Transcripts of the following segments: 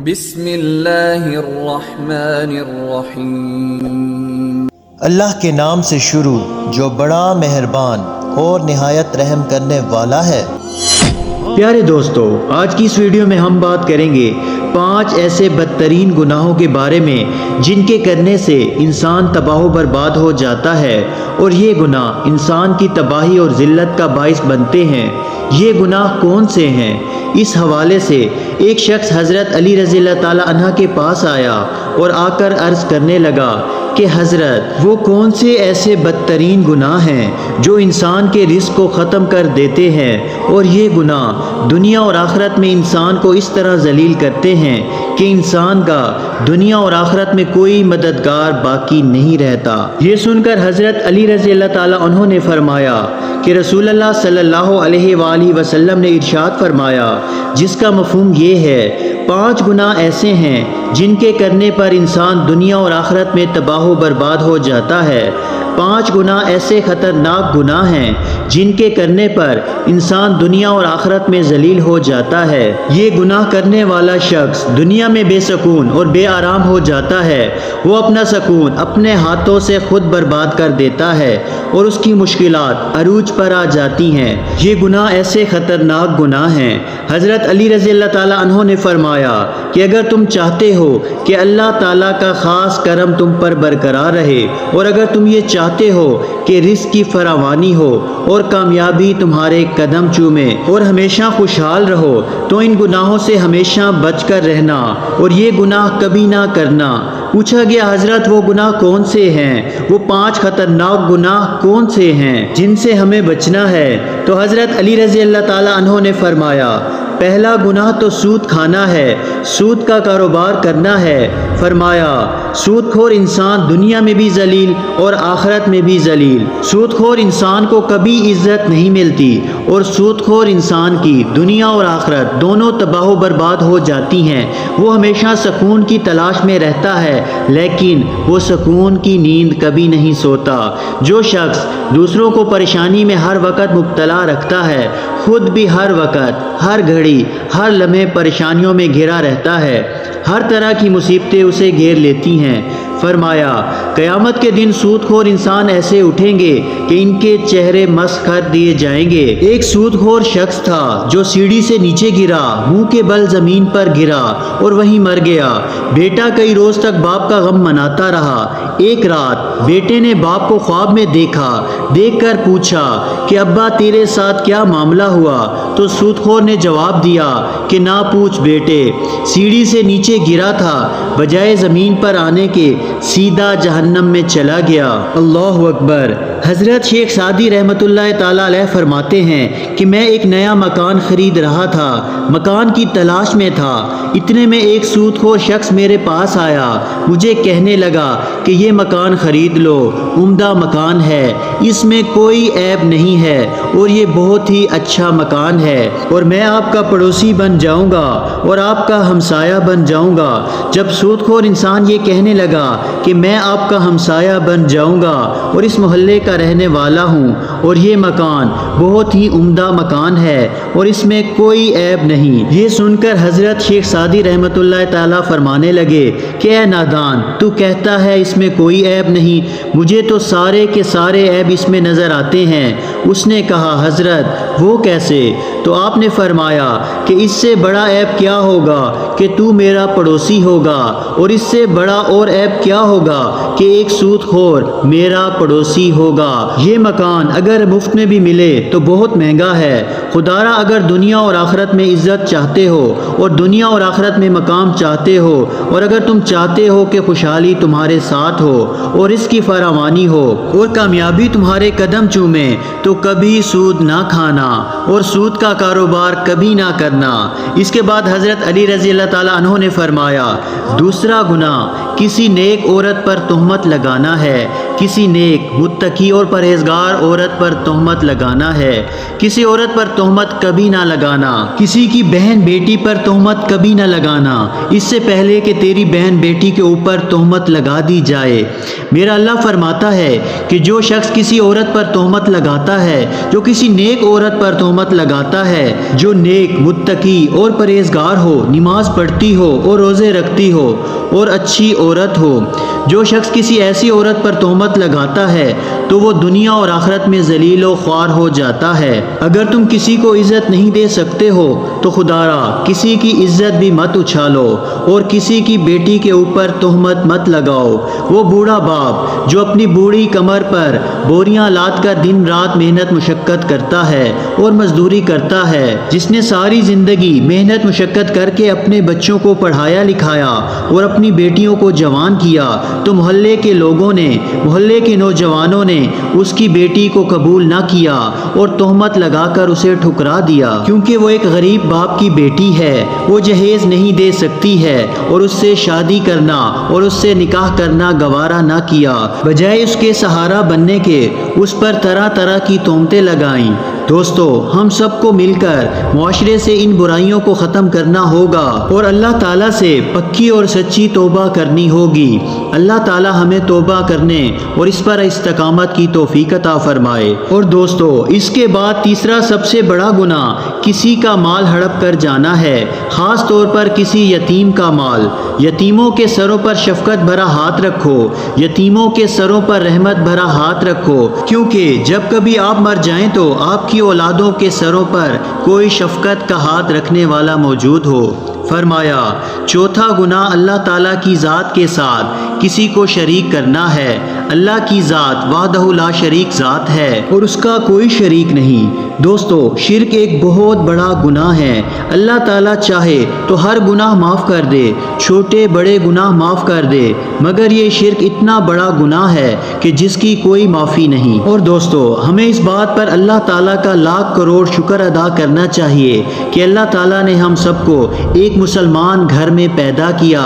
بسم اللہ الرحمن الرحیم۔ اللہ کے نام سے شروع جو بڑا مہربان اور نہایت رحم کرنے والا ہے۔ پیارے دوستو، آج کی اس ویڈیو میں ہم بات کریں گے 5 ایسے بدترین گناہوں کے بارے میں جن کے کرنے سے انسان تباہ و برباد ہو جاتا ہے، اور یہ گناہ انسان کی تباہی اور ذلت کا باعث بنتے ہیں۔ یہ گناہ کون سے ہیں؟ اس حوالے سے ایک شخص حضرت علی رضی اللہ تعالی عنہ کے پاس آیا اور آ کر عرض کرنے لگا کہ حضرت، وہ کون سے ایسے بدترین گناہ ہیں جو انسان کے رزق کو ختم کر دیتے ہیں، اور یہ گناہ دنیا اور آخرت میں انسان کو اس طرح ذلیل کرتے ہیں کہ انسان کا دنیا اور آخرت میں کوئی مددگار باقی نہیں رہتا۔ یہ سن کر حضرت علی رضی اللہ تعالیٰ عنہ نے فرمایا کہ رسول اللہ صلی اللہ علیہ وآلہ وسلم نے ارشاد فرمایا، جس کا مفہوم یہ ہے 5 گناہ ایسے ہیں جن کے کرنے پر انسان دنیا اور آخرت میں تباہ و برباد ہو جاتا ہے۔ 5 گناہ ایسے خطرناک گناہ ہیں جن کے کرنے پر انسان دنیا اور آخرت میں ذلیل ہو جاتا ہے۔ یہ گناہ کرنے والا شخص دنیا میں بے سکون اور بے آرام ہو جاتا ہے۔ وہ اپنا سکون اپنے ہاتھوں سے خود برباد کر دیتا ہے اور اس کی مشکلات عروج پر آ جاتی ہیں۔ یہ گناہ ایسے خطرناک گناہ ہیں۔ حضرت علی رضی اللہ تعالیٰ عنہ نے فرمایا کہ اگر تم چاہتے ہو کہ اللہ تعالیٰ کا خاص کرم تم پر برقرار رہے، اور اگر تم یہ چاہتے ہو کہ رزق کی فراوانی ہو اور کامیابی تمہارے قدم چومے اور ہمیشہ خوشحال رہو، تو ان گناہوں سے ہمیشہ بچ کر رہنا اور یہ گناہ کبھی نہ کرنا۔ پوچھا گیا، حضرت وہ گناہ کون سے ہیں؟ وہ 5 خطرناک گناہ کون سے ہیں جن سے ہمیں بچنا ہے؟ تو حضرت علی رضی اللہ تعالیٰ عنہ نے فرمایا، پہلا گناہ تو سود کھانا ہے، سود کا کاروبار کرنا ہے۔ فرمایا، سود خور انسان دنیا میں بھی ذلیل اور آخرت میں بھی ذلیل۔ سود خور انسان کو کبھی عزت نہیں ملتی، اور سود خور انسان کی دنیا اور آخرت دونوں تباہ و برباد ہو جاتی ہیں۔ وہ ہمیشہ سکون کی تلاش میں رہتا ہے، لیکن وہ سکون کی نیند کبھی نہیں سوتا۔ جو شخص دوسروں کو پریشانی میں ہر وقت مبتلا رکھتا ہے، خود بھی ہر وقت، ہر گھڑی، ہر لمحے پریشانیوں میں گھرا رہتا ہے۔ ہر طرح کی مصیبتیں اسے گھیر لیتی ہیں۔ فرمایا، قیامت کے دن سود خور انسان ایسے اٹھیں گے کہ ان کے چہرے مسخ کر دیے جائیں گے۔ ایک سود خور شخص تھا جو سیڑھی سے نیچے گرا، منہ کے بل زمین پر گرا اور وہیں مر گیا۔ بیٹا کئی روز تک باپ کا غم مناتا رہا۔ ایک رات بیٹے نے باپ کو خواب میں دیکھا، دیکھ کر پوچھا کہ ابا تیرے ساتھ کیا معاملہ ہوا؟ تو سود خور نے جواب دیا کہ نہ پوچھ بیٹے، سیڑھی سے نیچے گرا تھا، بجائے زمین پر آنے کے سیدھا جہنم میں چلا گیا۔ اللہ اکبر۔ حضرت شیخ سعدی رحمۃ اللہ تعالیٰ علیہ فرماتے ہیں کہ میں ایک نیا مکان خرید رہا تھا، مکان کی تلاش میں تھا۔ اتنے میں ایک سود خور شخص میرے پاس آیا، مجھے کہنے لگا کہ یہ مکان خرید لو، عمدہ مکان ہے، اس میں کوئی عیب نہیں ہے، اور یہ بہت ہی اچھا مکان ہے، اور میں آپ کا پڑوسی بن جاؤں گا اور آپ کا ہمسایہ بن جاؤں گا۔ جب سود خور انسان یہ کہنے لگا کہ میں آپ کا ہمسایہ بن جاؤں گا اور اس محلے کا رہنے والا ہوں، اور یہ مکان بہت ہی عمدہ مکان ہے اور اس میں کوئی عیب نہیں، یہ سن کر حضرت شیخ سعدی رحمۃ اللہ تعالیٰ فرمانے لگے کہ اے نادان، تو کہتا ہے اس میں کوئی عیب نہیں، مجھے تو سارے کے سارے عیب اس میں نظر آتے ہیں۔ اس نے کہا، حضرت وہ کیسے؟ تو آپ نے فرمایا کہ اس سے بڑا عیب کیا ہوگا کہ تو میرا پڑوسی ہوگا، اور اس سے بڑا اور عیب کیا ہوگا کہ ایک سود خور میرا پڑوسی ہوگا۔ یہ مکان اگر مفت میں بھی ملے تو بہت مہنگا ہے۔ خدارا اگر دنیا اور آخرت میں عزت چاہتے ہو اور دنیا اور آخرت میں مقام چاہتے ہو، اور اگر تم چاہتے ہو کہ خوشحالی تمہارے ساتھ ہو اور اس کی فراوانی ہو اور کامیابی تمہارے قدم چومے، تو کبھی سود نہ کھانا اور سود کا کاروبار کبھی نہ کرنا۔ اس کے بعد حضرت علی رضی اللہ تعالیٰ عنہ نے فرمایا، دوسرا گناہ کسی نیک عورت پر تہمت لگانا ہے، کسی نیک، متقی اور پرہیزگار عورت پر تہمت لگانا ہے۔ کسی عورت پر تہمت کبھی نہ لگانا، کسی کی بہن بیٹی پر تہمت کبھی نہ لگانا، اس سے پہلے کہ تیری بہن بیٹی کے اوپر تہمت لگا دی جائے۔ میرا اللہ فرماتا ہے کہ جو شخص کسی عورت پر تہمت لگاتا ہے، جو کسی نیک عورت پر تہمت لگاتا ہے جو نیک، متقی اور پرہیزگار ہو، نماز پڑھتی ہو اور روزے رکھتی ہو اور اچھی عورت ہو، جو شخص کسی ایسی عورت پر تہمت لگاتا ہے تو وہ دنیا اور آخرت میں ذلیل و خوار ہو جاتا ہے۔ اگر تم کسی کو عزت نہیں دے سکتے ہو تو خدا را کسی کی عزت بھی مت اچھالو اور کسی کی بیٹی کے اوپر تہمت مت لگاؤ۔ وہ بوڑھا باپ جو اپنی بوڑھی کمر پر بوریاں لاد کر دن رات محنت مشقت کرتا ہے اور مزدوری کرتا ہے، جس نے ساری زندگی محنت مشقت کر کے اپنے بچوں کو پڑھایا لکھایا اور اپنی بیٹیوں کو جوان کیا، تو محلے کے لوگوں نے، محلے کے نوجوانوں نے اس کی بیٹی کو قبول نہ کیا اور تہمت لگا کر اسے ٹھکرا دیا، کیونکہ وہ ایک غریب باپ کی بیٹی ہے، وہ جہیز نہیں دے سکتی ہے اور اس سے شادی کرنا اور اس سے نکاح کرنا گوارا نہ کیا، بجائے اس کے سہارا بننے کے اس پر طرح طرح کی تہمتیں لگائیں۔ دوستو، ہم سب کو مل کر معاشرے سے ان برائیوں کو ختم کرنا ہوگا اور اللہ تعالیٰ سے پکی اور سچی توبہ کرنی ہوگی۔ اللہ تعالیٰ ہمیں توبہ کرنے اور اس پر استقامت کی توفیق عطا فرمائے۔ اور دوستو، اس کے بعد تیسرا سب سے بڑا گناہ کسی کا مال ہڑپ کر جانا ہے، خاص طور پر کسی یتیم کا مال۔ یتیموں کے سروں پر شفقت بھرا ہاتھ رکھو، یتیموں کے سروں پر رحمت بھرا ہاتھ رکھو، کیونکہ جب کبھی آپ مر جائیں تو آپ کی اولادوں کے سروں پر کوئی شفقت کا ہاتھ رکھنے والا موجود ہو۔ فرمایا، چوتھا گناہ اللہ تعالیٰ کی ذات کے ساتھ کسی کو شریک کرنا ہے۔ اللہ کی ذات وحدہ لا شریک ذات ہے اور اس کا کوئی شریک نہیں۔ دوستو، شرک ایک بہت بڑا گناہ ہے۔ اللہ تعالیٰ چاہے تو ہر گناہ معاف کر دے، چھوٹے بڑے گناہ معاف کر دے، مگر یہ شرک اتنا بڑا گناہ ہے کہ جس کی کوئی معافی نہیں۔ اور دوستو، ہمیں اس بات پر اللہ تعالیٰ کا لاکھ کروڑ شکر ادا کرنا چاہیے کہ اللہ تعالیٰ نے ہم سب کو ایک مسلمان گھر میں پیدا کیا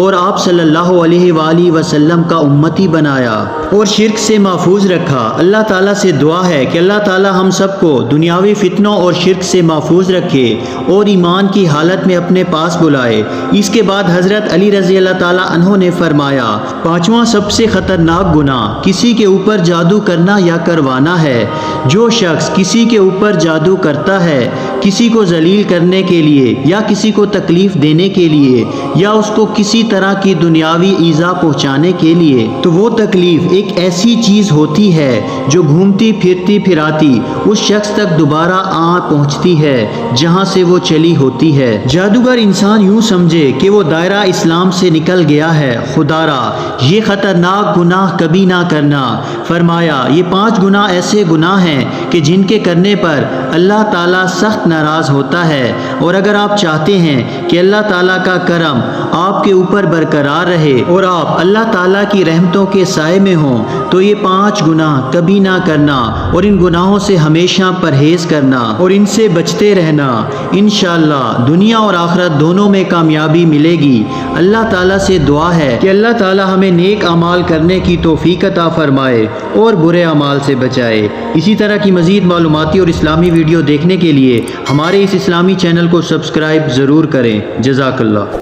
اور آپ صلی اللہ علیہ وآلہ وسلم کا امتی بنایا اور شرک سے محفوظ رکھا۔ اللہ تعالیٰ سے دعا ہے کہ اللہ تعالیٰ ہم سب کو دنیاوی فتنوں اور شرک سے محفوظ رکھے اور ایمان کی حالت میں اپنے پاس بلائے۔ اس کے بعد حضرت علی رضی اللہ تعالیٰ عنہ نے فرمایا، پانچواں سب سے خطرناک گناہ کسی کے اوپر جادو کرنا یا کروانا ہے۔ جو شخص کسی کے اوپر جادو کرتا ہے، کسی کو ذلیل کرنے کے لیے یا کسی کو تکلیف دینے کے لیے یا اس کو کسی طرح کی دنیاوی ایذا پہنچانے کے لیے، تو وہ تکلیف ایک ایسی چیز ہوتی ہے جو گھومتی پھرتی پھراتی اس شخص تک دوبارہ پہنچتی ہے جہاں سے وہ چلی ہوتی ہے۔ جادوگر انسان یوں سمجھے کہ وہ دائرہ اسلام سے نکل گیا ہے۔ خدا را یہ خطرناک گناہ کبھی نہ کرنا۔ فرمایا، یہ 5 گناہ ایسے گناہ ہیں کہ جن کے کرنے پر اللہ تعالیٰ سخت ناراض ہوتا ہے، اور اگر آپ چاہتے ہیں کہ اللہ تعالیٰ کا کرم آپ کے اوپر برقرار رہے اور آپ اللہ تعالیٰ کی رحمتوں کے سائے میں ہوں، تو یہ 5 گناہ کبھی نہ کرنا اور ان گناہوں سے ہمیشہ پرہیز کرنا اور ان سے بچتے رہنا۔ انشاءاللہ دنیا اور آخرت دونوں میں کامیابی ملے گی۔ اللہ تعالیٰ سے دعا ہے کہ اللہ تعالیٰ ہمیں نیک اعمال کرنے کی توفیق عطا فرمائے اور برے اعمال سے بچائے۔ اسی طرح کی مزید معلوماتی اور اسلامی ویڈیو دیکھنے کے لیے ہمارے اس اسلامی چینل کو سبسکرائب ضرور کریں۔ جزاک اللہ۔